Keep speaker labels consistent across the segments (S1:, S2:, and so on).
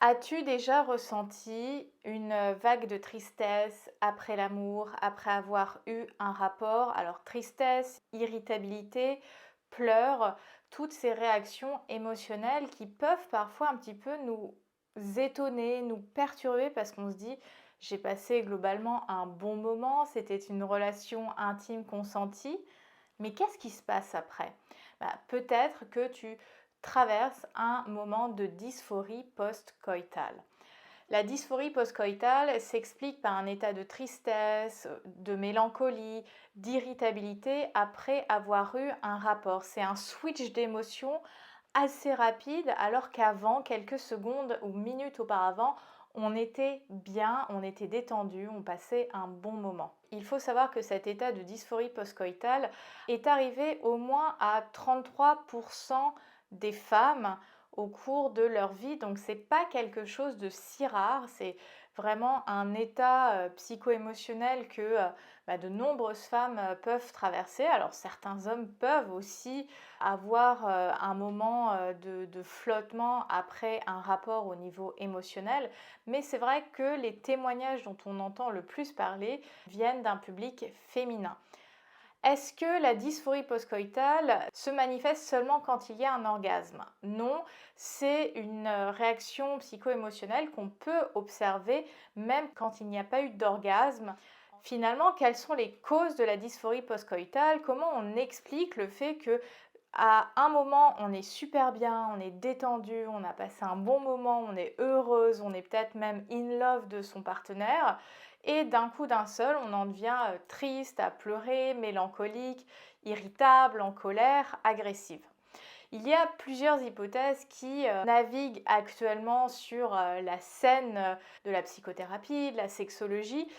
S1: As-tu déjà ressenti une vague de tristesse après l'amour, après avoir eu un rapport? Alors tristesse, irritabilité, pleurs, toutes ces réactions émotionnelles qui peuvent parfois un petit peu nous étonner, nous perturber parce qu'on se dit: «J'ai passé globalement un bon moment, c'était une relation intime consentie». Mais qu'est-ce qui se passe après? Peut-être que tu traverses un moment de dysphorie post-coïtale. La dysphorie post-coïtale s'explique par un état de tristesse, de mélancolie, d'irritabilité après avoir eu un rapport. C'est un switch d'émotions assez rapide alors qu'avant, quelques secondes ou minutes auparavant, on était bien, on était détendu, on passait un bon moment. Il faut savoir que cet état de dysphorie post-coïtale est arrivé au moins à 33% des femmes au cours de leur vie, donc c'est pas quelque chose de si rare, c'est vraiment un état psycho-émotionnel que de nombreuses femmes peuvent traverser. Alors certains hommes peuvent aussi avoir un moment de flottement après un rapport au niveau émotionnel, mais c'est vrai que les témoignages dont on entend le plus parler viennent d'un public féminin. Est-ce que la dysphorie postcoïtale se manifeste seulement quand il y a un orgasme? Non, c'est une réaction psycho-émotionnelle qu'on peut observer même quand il n'y a pas eu d'orgasme. Finalement, quelles sont les causes de la dysphorie postcoïtale? Comment on explique le fait que à un moment, on est super bien, on est détendu, on a passé un bon moment, on est heureuse, on est peut-être même in love de son partenaire, et d'un coup d'un seul, on en devient triste, à pleurer, mélancolique, irritable, en colère, agressive. Il y a plusieurs hypothèses qui naviguent actuellement sur la scène de la psychothérapie, de la sexologie.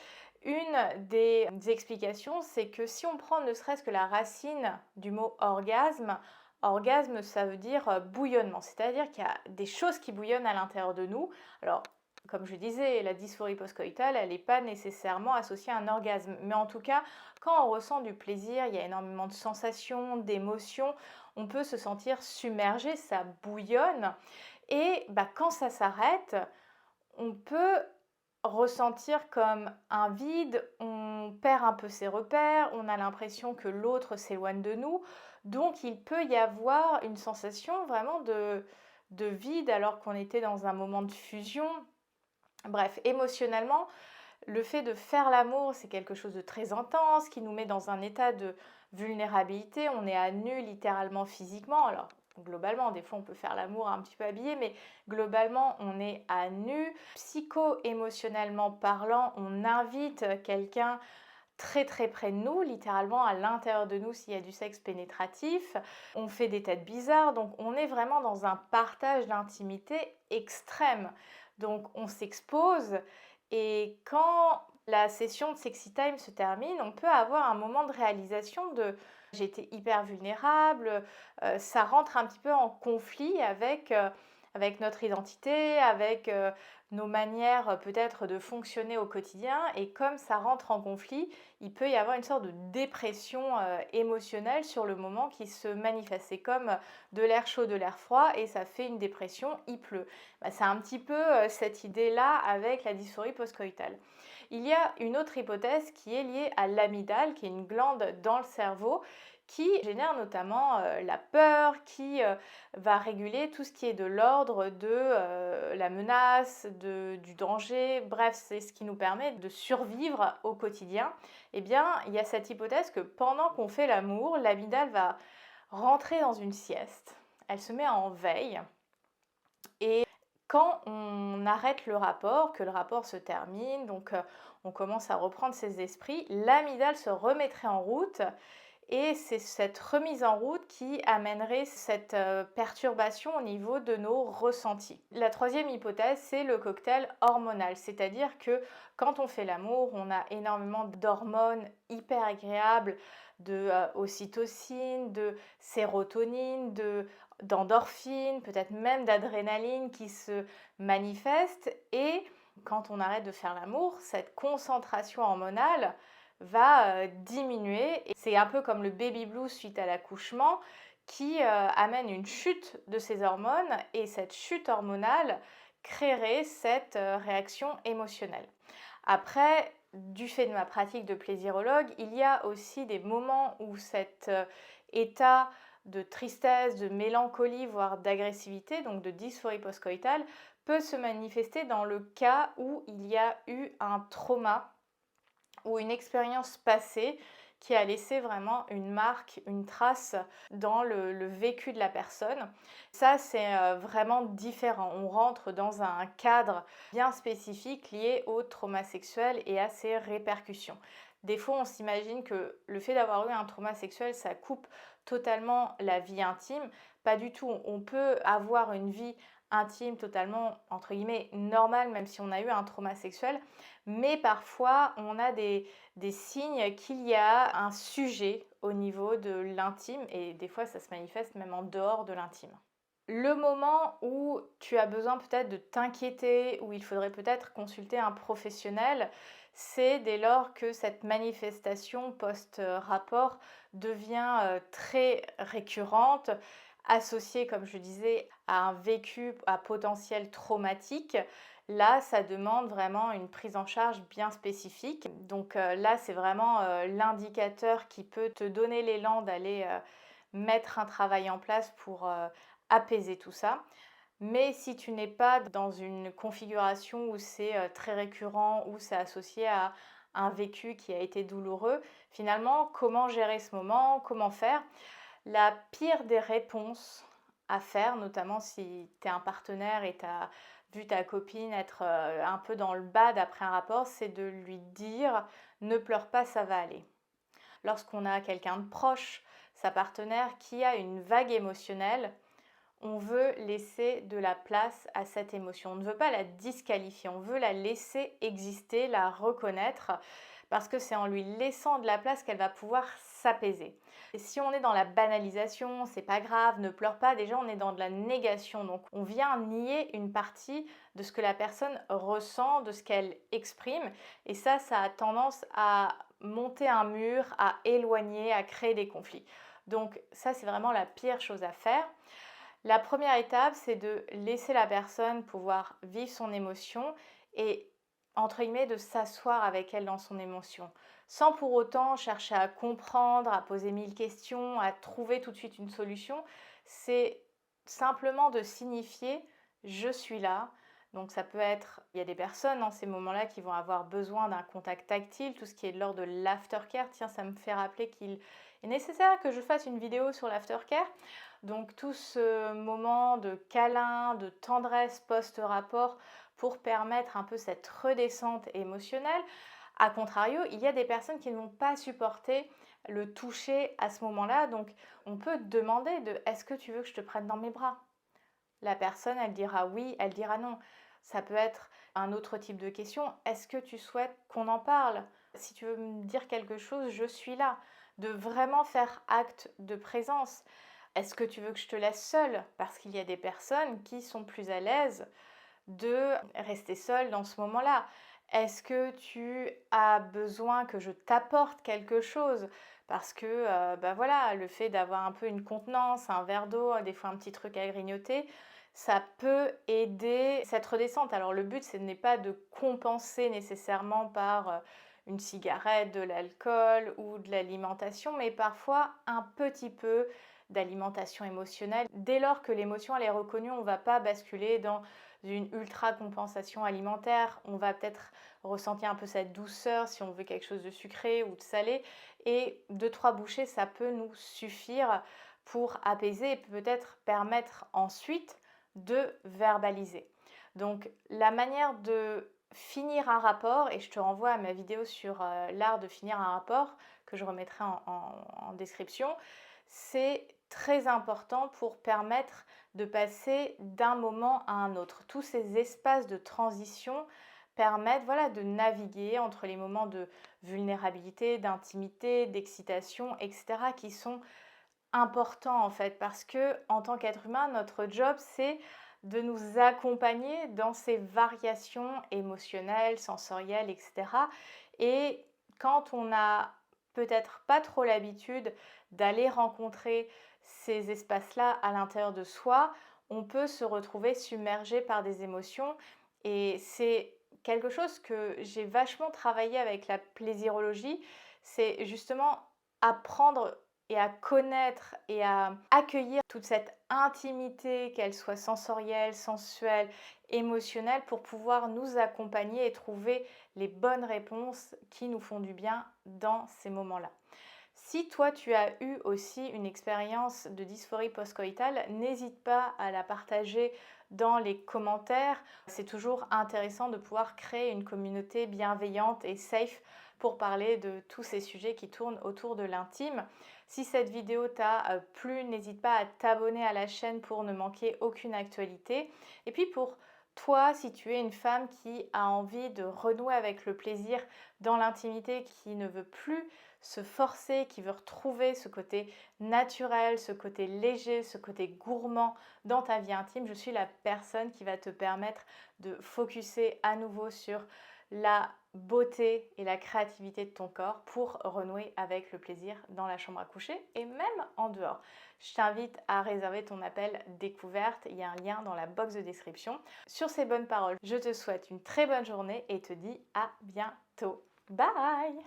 S1: Une des explications, c'est que si on prend ne serait-ce que la racine du mot orgasme, orgasme ça veut dire bouillonnement, c'est-à-dire qu'il y a des choses qui bouillonnent à l'intérieur de nous. Alors, comme je disais, la dysphorie postcoïtale, elle n'est pas nécessairement associée à un orgasme. Mais en tout cas, quand on ressent du plaisir, il y a énormément de sensations, d'émotions, on peut se sentir submergé, ça bouillonne. Et quand ça s'arrête, on peut ressentir comme un vide, on perd un peu ses repères, on a l'impression que l'autre s'éloigne de nous. Donc il peut y avoir une sensation vraiment de vide alors qu'on était dans un moment de fusion. Bref, émotionnellement, le fait de faire l'amour, c'est quelque chose de très intense qui nous met dans un état de vulnérabilité. On est à nu littéralement physiquement. Alors, globalement, des fois on peut faire l'amour un petit peu habillé, mais globalement on est à nu. Psycho-émotionnellement parlant, on invite quelqu'un très très près de nous, littéralement à l'intérieur de nous s'il y a du sexe pénétratif. On fait des têtes bizarres, donc on est vraiment dans un partage d'intimité extrême. Donc on s'expose et quand la session de sexy time se termine, on peut avoir un moment de réalisation de j'étais hyper vulnérable, ça rentre un petit peu en conflit avec notre identité, avec nos manières peut-être de fonctionner au quotidien, et comme ça rentre en conflit, il peut y avoir une sorte de dépression émotionnelle sur le moment qui se manifeste. C'est comme de l'air chaud, de l'air froid, et ça fait une dépression, il pleut. C'est un petit peu cette idée-là avec la dysphorie postcoïtale. Il y a une autre hypothèse qui est liée à l'amygdale, qui est une glande dans le cerveau qui génère notamment la peur, qui va réguler tout ce qui est de l'ordre de la menace, du danger, bref, c'est ce qui nous permet de survivre au quotidien. Eh bien, il y a cette hypothèse que pendant qu'on fait l'amour, l'amygdale va rentrer dans une sieste, elle se met en veille, et quand on arrête le rapport, que le rapport se termine, donc on commence à reprendre ses esprits, l'amygdale se remettrait en route, et c'est cette remise en route qui amènerait cette perturbation au niveau de nos ressentis. La troisième hypothèse, c'est le cocktail hormonal, c'est-à-dire que quand on fait l'amour, on a énormément d'hormones hyper agréables, de ocytocine, de sérotonine, d'endorphine, peut-être même d'adrénaline qui se manifestent, et quand on arrête de faire l'amour, cette concentration hormonale va diminuer. C'est un peu comme le baby blues suite à l'accouchement qui amène une chute de ces hormones, et cette chute hormonale créerait cette réaction émotionnelle. Après, du fait de ma pratique de plaisirologue, il y a aussi des moments où cet état de tristesse, de mélancolie, voire d'agressivité, donc de dysphorie postcoïtale, peut se manifester dans le cas où il y a eu un trauma ou une expérience passée qui a laissé vraiment une marque, une trace dans le vécu de la personne. Ça, c'est vraiment différent. On rentre dans un cadre bien spécifique lié au trauma sexuel et à ses répercussions. Des fois, on s'imagine que le fait d'avoir eu un trauma sexuel, ça coupe totalement la vie intime. Pas du tout. On peut avoir une vie intime totalement, entre guillemets, normale, même si on a eu un trauma sexuel. Mais parfois, on a des signes qu'il y a un sujet au niveau de l'intime et des fois, ça se manifeste même en dehors de l'intime. Le moment où tu as besoin peut-être de t'inquiéter, où il faudrait peut-être consulter un professionnel, c'est dès lors que cette manifestation post-rapport devient très récurrente, associée, comme je disais, à un vécu à potentiel traumatique. Là, ça demande vraiment une prise en charge bien spécifique. Donc là, c'est vraiment l'indicateur qui peut te donner l'élan d'aller mettre un travail en place pour apaiser tout ça. Mais si tu n'es pas dans une configuration où c'est très récurrent, où c'est associé à un vécu qui a été douloureux, finalement, comment gérer ce moment? Comment faire? La pire des réponses à faire, notamment si tu es un partenaire et tu as vu ta copine être un peu dans le bad après un rapport, c'est de lui dire ne pleure pas, ça va aller. Lorsqu'on a quelqu'un de proche, sa partenaire, qui a une vague émotionnelle, on veut laisser de la place à cette émotion. On ne veut pas la disqualifier, on veut la laisser exister, la reconnaître, parce que c'est en lui laissant de la place qu'elle va pouvoir s'apaiser. Et si on est dans la banalisation, c'est pas grave, ne pleure pas, déjà on est dans de la négation. Donc on vient nier une partie de ce que la personne ressent, de ce qu'elle exprime. Et ça a tendance à monter un mur, à éloigner, à créer des conflits. Donc ça, c'est vraiment la pire chose à faire. La première étape, c'est de laisser la personne pouvoir vivre son émotion et, entre guillemets, de s'asseoir avec elle dans son émotion, sans pour autant chercher à comprendre, à poser 1000 questions, à trouver tout de suite une solution. C'est simplement de signifier je suis là. Donc ça peut être, il y a des personnes dans ces moments-là qui vont avoir besoin d'un contact tactile, tout ce qui est de l'ordre de l'aftercare. Tiens, ça me fait rappeler qu'il est nécessaire que je fasse une vidéo sur l'aftercare. Donc tout ce moment de câlin, de tendresse post-rapport pour permettre un peu cette redescente émotionnelle. A contrario, il y a des personnes qui ne vont pas supporter le toucher à ce moment-là. Donc on peut demander de est-ce que tu veux que je te prenne dans mes bras? La personne, elle dira oui, elle dira non. Ça peut être un autre type de question. Est-ce que tu souhaites qu'on en parle? Si tu veux me dire quelque chose, je suis là. De vraiment faire acte de présence. Est-ce que tu veux que je te laisse seule? Parce qu'il y a des personnes qui sont plus à l'aise de rester seule dans ce moment-là. Est-ce que tu as besoin que je t'apporte quelque chose? Parce que bah voilà, le fait d'avoir un peu une contenance, un verre d'eau, des fois un petit truc à grignoter, ça peut aider cette redescente. Alors le but, ce n'est pas de compenser nécessairement par une cigarette, de l'alcool ou de l'alimentation, mais parfois un petit peu d'alimentation émotionnelle. Dès lors que l'émotion elle est reconnue, on ne va pas basculer dans une ultra compensation alimentaire. On va peut-être ressentir un peu cette douceur si on veut quelque chose de sucré ou de salé. Et 2-3 bouchées, ça peut nous suffire pour apaiser et peut-être permettre ensuite de verbaliser. Donc la manière de finir un rapport, et je te renvoie à ma vidéo sur l'art de finir un rapport que je remettrai en description, c'est très important pour permettre de passer d'un moment à un autre. Tous ces espaces de transition permettent voilà, de naviguer entre les moments de vulnérabilité, d'intimité, d'excitation, etc. qui sont importants en fait parce que en tant qu'être humain, notre job c'est de nous accompagner dans ces variations émotionnelles, sensorielles, etc. Et quand on n'a peut-être pas trop l'habitude d'aller rencontrer ces espaces-là à l'intérieur de soi, on peut se retrouver submergé par des émotions et c'est quelque chose que j'ai vachement travaillé avec la plaisirologie, c'est justement apprendre et à connaître et à accueillir toute cette intimité, qu'elle soit sensorielle, sensuelle, émotionnelle, pour pouvoir nous accompagner et trouver les bonnes réponses qui nous font du bien dans ces moments-là. Si toi tu as eu aussi une expérience de dysphorie post-coïtale, n'hésite pas à la partager dans les commentaires. C'est toujours intéressant de pouvoir créer une communauté bienveillante et safe pour parler de tous ces sujets qui tournent autour de l'intime. Si cette vidéo t'a plu, n'hésite pas à t'abonner à la chaîne pour ne manquer aucune actualité. Et puis pour toi, si tu es une femme qui a envie de renouer avec le plaisir dans l'intimité, qui ne veut plus se forcer, qui veut retrouver ce côté naturel, ce côté léger, ce côté gourmand dans ta vie intime, je suis la personne qui va te permettre de focuser à nouveau sur la beauté et la créativité de ton corps pour renouer avec le plaisir dans la chambre à coucher et même en dehors. Je t'invite à réserver ton appel découverte, il y a un lien dans la box de description. Sur ces bonnes paroles, je te souhaite une très bonne journée et te dis à bientôt. Bye!